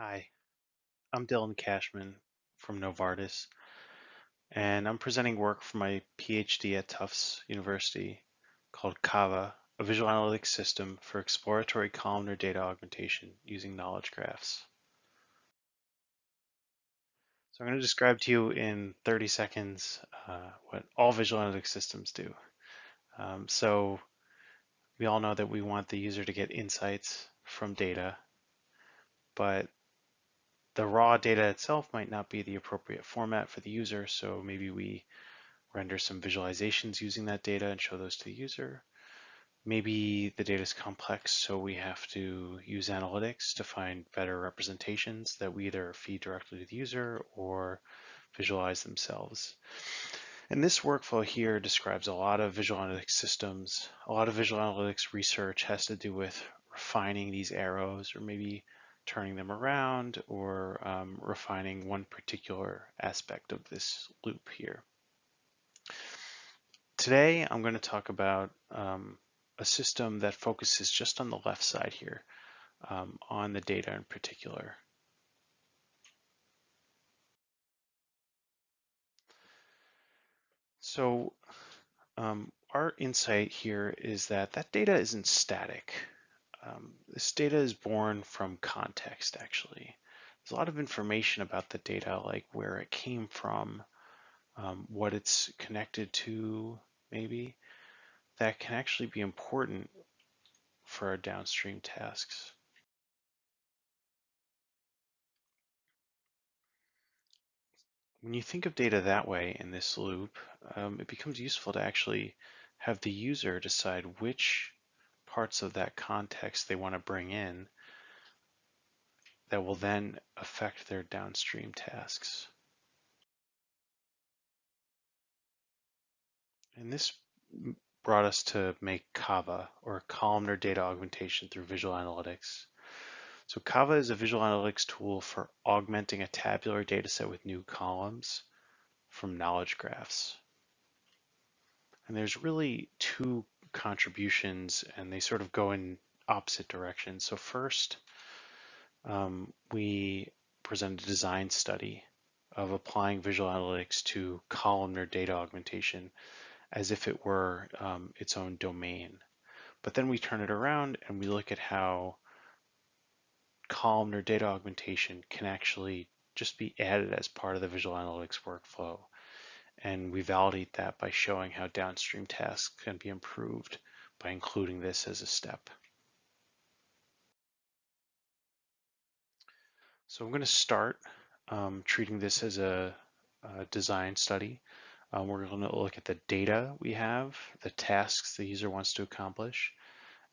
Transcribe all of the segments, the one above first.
Hi, I'm Dylan Cashman from Novartis, and I'm presenting work for my PhD at Tufts University called cava, a visual analytics system for exploratory columnar data augmentation using knowledge graphs. So I'm going to describe to you in 30 seconds what all visual analytics systems do. So we all know that we want the user to get insights from data, but the raw data itself might not be the appropriate format for the user, so maybe we render some visualizations using that data and show those to the user. Maybe the data is complex, so we have to use analytics to find better representations that we either feed directly to the user or visualize themselves. And this workflow here describes a lot of visual analytics systems. A lot of visual analytics research has to do with refining these arrows or maybe turning them around or refining one particular aspect of this loop here. Today, I'm going to talk about a system that focuses just on the left side here, on the data in particular. So our insight here is that that data isn't static. This data is born from context, actually. There's a lot of information about the data, like where it came from, what it's connected to, maybe, that can actually be important for our downstream tasks. When you think of data that way in this loop, it becomes useful to actually have the user decide which parts of that context they want to bring in that will then affect their downstream tasks. And this brought us to make cava, or Columnar Data Augmentation through Visual Analytics. So cava is a visual analytics tool for augmenting a tabular data set with new columns from knowledge graphs. And there's really two contributions, and they sort of go in opposite directions. So first, we present a design study of applying visual analytics to columnar data augmentation as if it were its own domain. But then we turn it around and we look at how columnar data augmentation can actually just be added as part of the visual analytics workflow. And we validate that by showing how downstream tasks can be improved by including this as a step. So I'm going to start treating this as a design study. We're going to look at the data we have, the tasks the user wants to accomplish,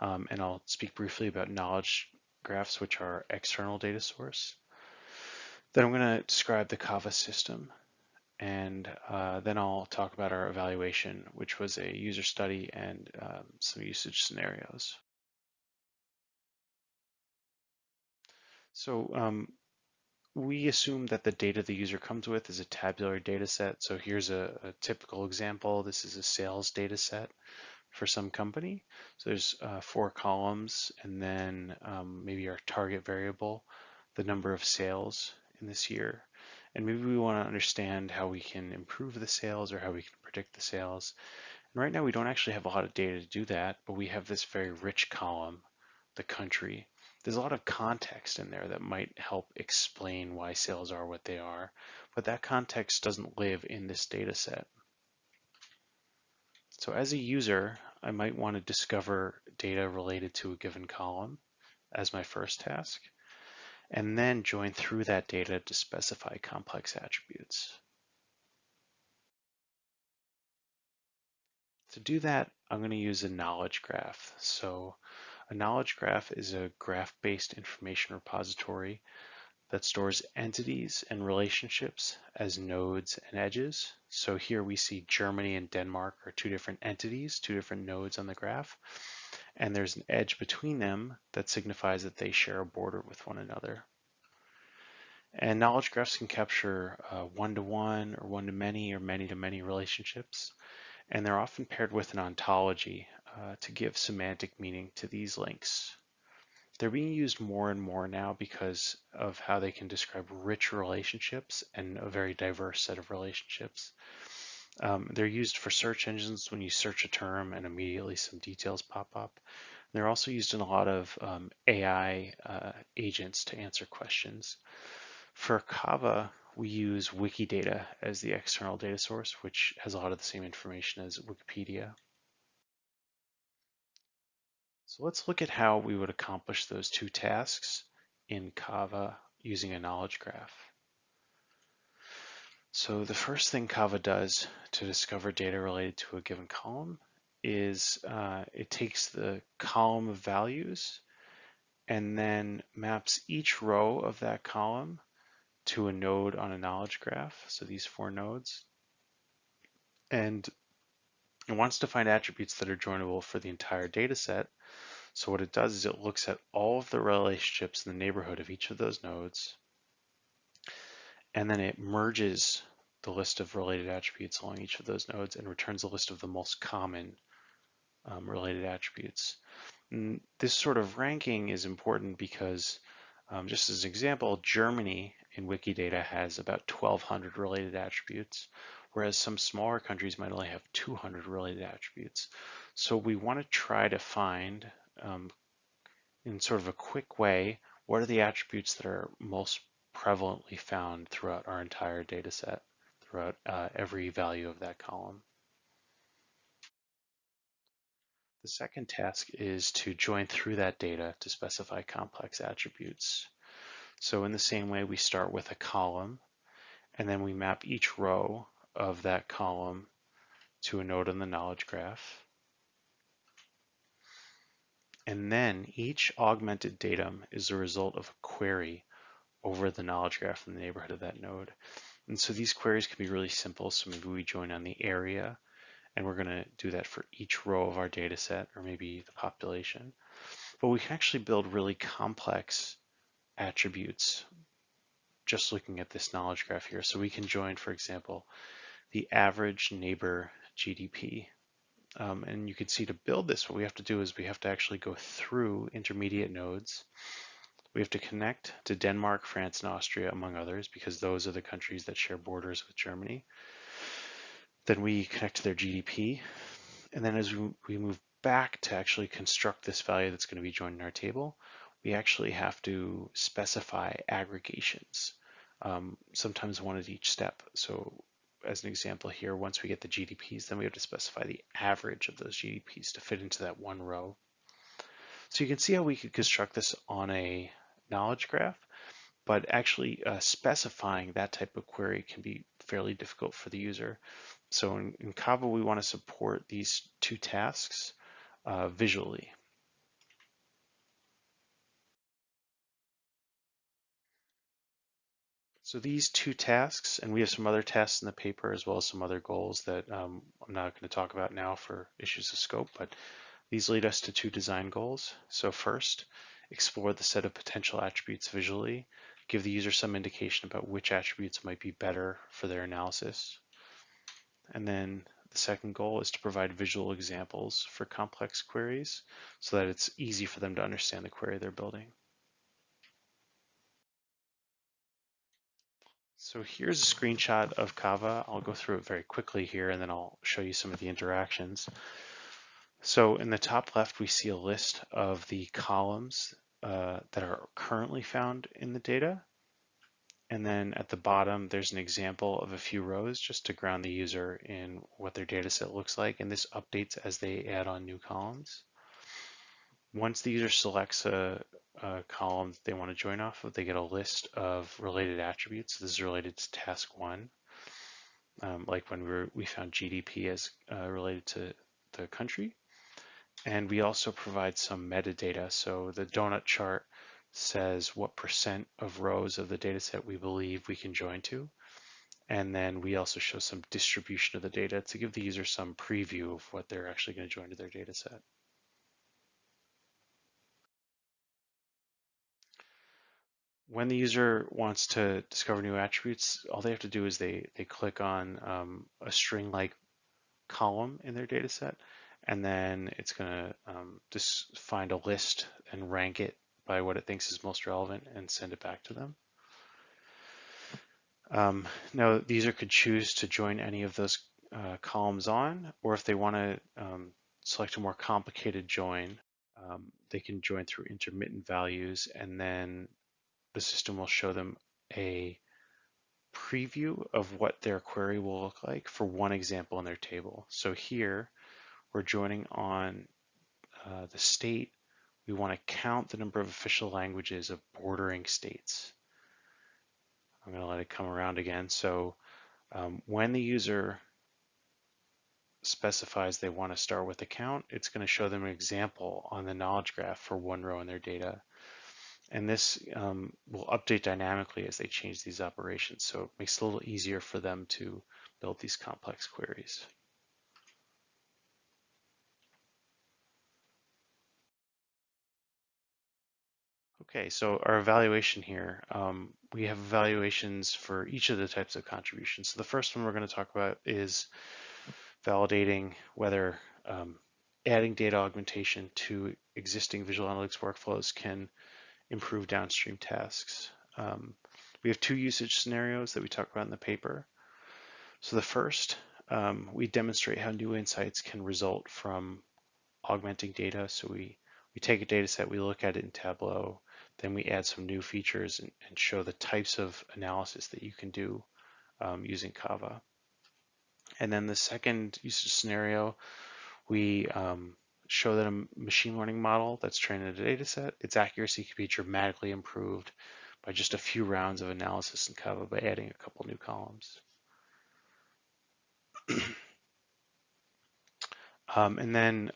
and I'll speak briefly about knowledge graphs, which are external data source. Then I'm going to describe the cava system, and then I'll talk about our evaluation, which was a user study and some usage scenarios. So we assume that the data the user comes with is a tabular data set. So here's a typical example. This is a sales data set for some company. So there's 4 columns, and then maybe our target variable, the number of sales in this year. And maybe we want to understand how we can improve the sales or how we can predict the sales. And right now we don't actually have a lot of data to do that, but we have this very rich column, the country. There's a lot of context in there that might help explain why sales are what they are, but that context doesn't live in this data set. So as a user, I might want to discover data related to a given column as my first task, and then join through that data to specify complex attributes. To do that, I'm going to use a knowledge graph. So a knowledge graph is a graph-based information repository that stores entities and relationships as nodes and edges. So here we see Germany and Denmark are 2 different entities, 2 different nodes on the graph. And there's an edge between them that signifies that they share a border with one another. And knowledge graphs can capture one-to-one or one-to-many or many-to-many relationships. And they're often paired with an ontology to give semantic meaning to these links. They're being used more and more now because of how they can describe rich relationships and a very diverse set of relationships. They're used for search engines when you search a term and immediately some details pop up. They're also used in a lot of AI agents to answer questions. For Cava, we use Wikidata as the external data source, which has a lot of the same information as Wikipedia. So let's look at how we would accomplish those two tasks in Cava using a knowledge graph. So the first thing Cava does to discover data related to a given column is it takes the column of values and then maps each row of that column to a node on a knowledge graph, so these 4 nodes, and it wants to find attributes that are joinable for the entire data set. So what it does is it looks at all of the relationships in the neighborhood of each of those nodes, and then it merges the list of related attributes along each of those nodes and returns a list of the most common related attributes. And this sort of ranking is important because, just as an example, Germany in Wikidata has about 1,200 related attributes, whereas some smaller countries might only have 200 related attributes. So we want to try to find, in sort of a quick way, what are the attributes that are most prevalently found throughout our entire data set, throughout every value of that column. The second task is to join through that data to specify complex attributes. So in the same way, we start with a column, and then we map each row of that column to a node on the knowledge graph. And then each augmented datum is the result of a query over the knowledge graph in the neighborhood of that node. And so these queries can be really simple. So maybe we join on the area, and we're going to do that for each row of our data set, or maybe the population. But we can actually build really complex attributes just looking at this knowledge graph here. So we can join, for example, the average neighbor GDP. And you can see to build this, what we have to do is we have to actually go through intermediate nodes. We have to connect to Denmark, France, and Austria, among others, because those are the countries that share borders with Germany. Then we connect to their GDP. And then as we move back to actually construct this value that's going to be joined in our table, we actually have to specify aggregations, sometimes one at each step. So as an example here, once we get the GDPs, then we have to specify the average of those GDPs to fit into that one row. So you can see how we could construct this on a knowledge graph, but actually specifying that type of query can be fairly difficult for the user. So in Cava, we want to support these two tasks visually. So these two tasks, and we have some other tasks in the paper as well as some other goals that I'm not going to talk about now for issues of scope, but these lead us to two design goals. So first, explore the set of potential attributes visually, give the user some indication about which attributes might be better for their analysis. And then the second goal is to provide visual examples for complex queries so that it's easy for them to understand the query they're building. So here's a screenshot of Cava. I'll go through it very quickly here and then I'll show you some of the interactions. So in the top left, we see a list of the columns that are currently found in the data. And then at the bottom, there's an example of a few rows just to ground the user in what their data set looks like. And this updates as they add on new columns. Once the user selects a column that they want to join off of, they get a list of related attributes. This is related to task 1, like when we found GDP as related to the country. And we also provide some metadata. So the donut chart says what percent of rows of the data set we believe we can join to. And then we also show some distribution of the data to give the user some preview of what they're actually going to join to their data set. When the user wants to discover new attributes, all they have to do is they click on a string-like column in their data set, and then it's going to just find a list and rank it by what it thinks is most relevant and send it back to them. Now, the user could choose to join any of those columns on, or if they want to select a more complicated join, they can join through intermittent values, and then the system will show them a preview of what their query will look like for one example in their table. So here, we're joining on the state. We want to count the number of official languages of bordering states. I'm going to let it come around again. So when the user specifies they want to start with a count, it's going to show them an example on the knowledge graph for one row in their data. And this will update dynamically as they change these operations. So it makes it a little easier for them to build these complex queries. Okay, so our evaluation here, we have evaluations for each of the types of contributions. So the first one we're going to talk about is validating whether adding data augmentation to existing visual analytics workflows can improve downstream tasks. We have two usage scenarios that we talk about in the paper. So the first, we demonstrate how new insights can result from augmenting data. So we take a data set, we look at it in Tableau, then we add some new features and show the types of analysis that you can do using Cava. And then the second usage scenario, we show that a machine learning model that's trained in a data set, its accuracy can be dramatically improved by just a few rounds of analysis in Cava by adding a couple new columns. And then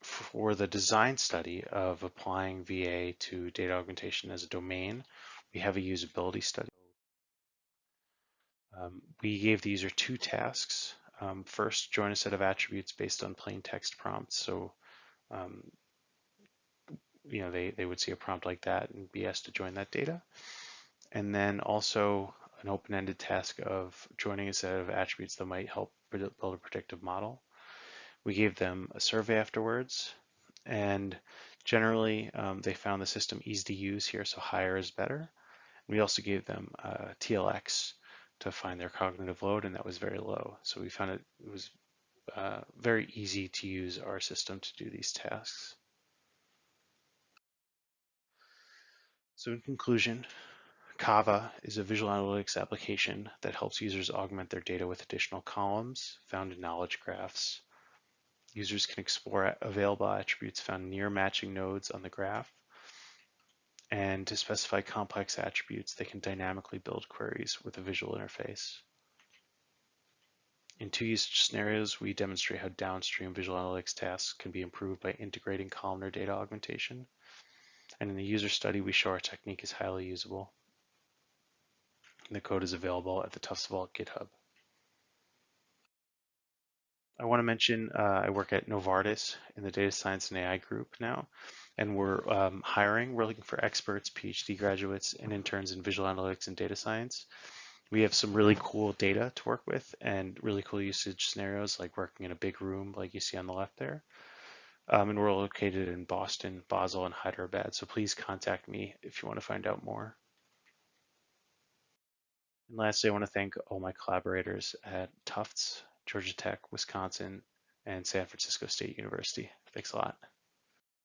for the design study of applying VA to data augmentation as a domain, we have a usability study. We gave the user two tasks. First, join a set of attributes based on plain text prompts. So, they would see a prompt like that and be asked to join that data. And then also an open-ended task of joining a set of attributes that might help build a predictive model. We gave them a survey afterwards, and generally they found the system easy to use here, so higher is better. We also gave them TLX to find their cognitive load, and that was very low. So we found it was very easy to use our system to do these tasks. So in conclusion, Cava is a visual analytics application that helps users augment their data with additional columns found in knowledge graphs. Users can explore available attributes found near matching nodes on the graph. And to specify complex attributes, they can dynamically build queries with a visual interface. In two usage scenarios, we demonstrate how downstream visual analytics tasks can be improved by integrating columnar data augmentation. And in the user study, we show our technique is highly usable. And the code is available at the Tufts Vault GitHub. I want to mention I work at Novartis in the data science and AI group now, and we're hiring. We're looking for experts, PhD graduates, and interns in visual analytics and data science. We have some really cool data to work with and really cool usage scenarios, like working in a big room like you see on the left there. And we're located in Boston, Basel, and Hyderabad. So please contact me if you want to find out more. And lastly, I want to thank all my collaborators at Tufts, Georgia Tech, Wisconsin, and San Francisco State University. Thanks a lot.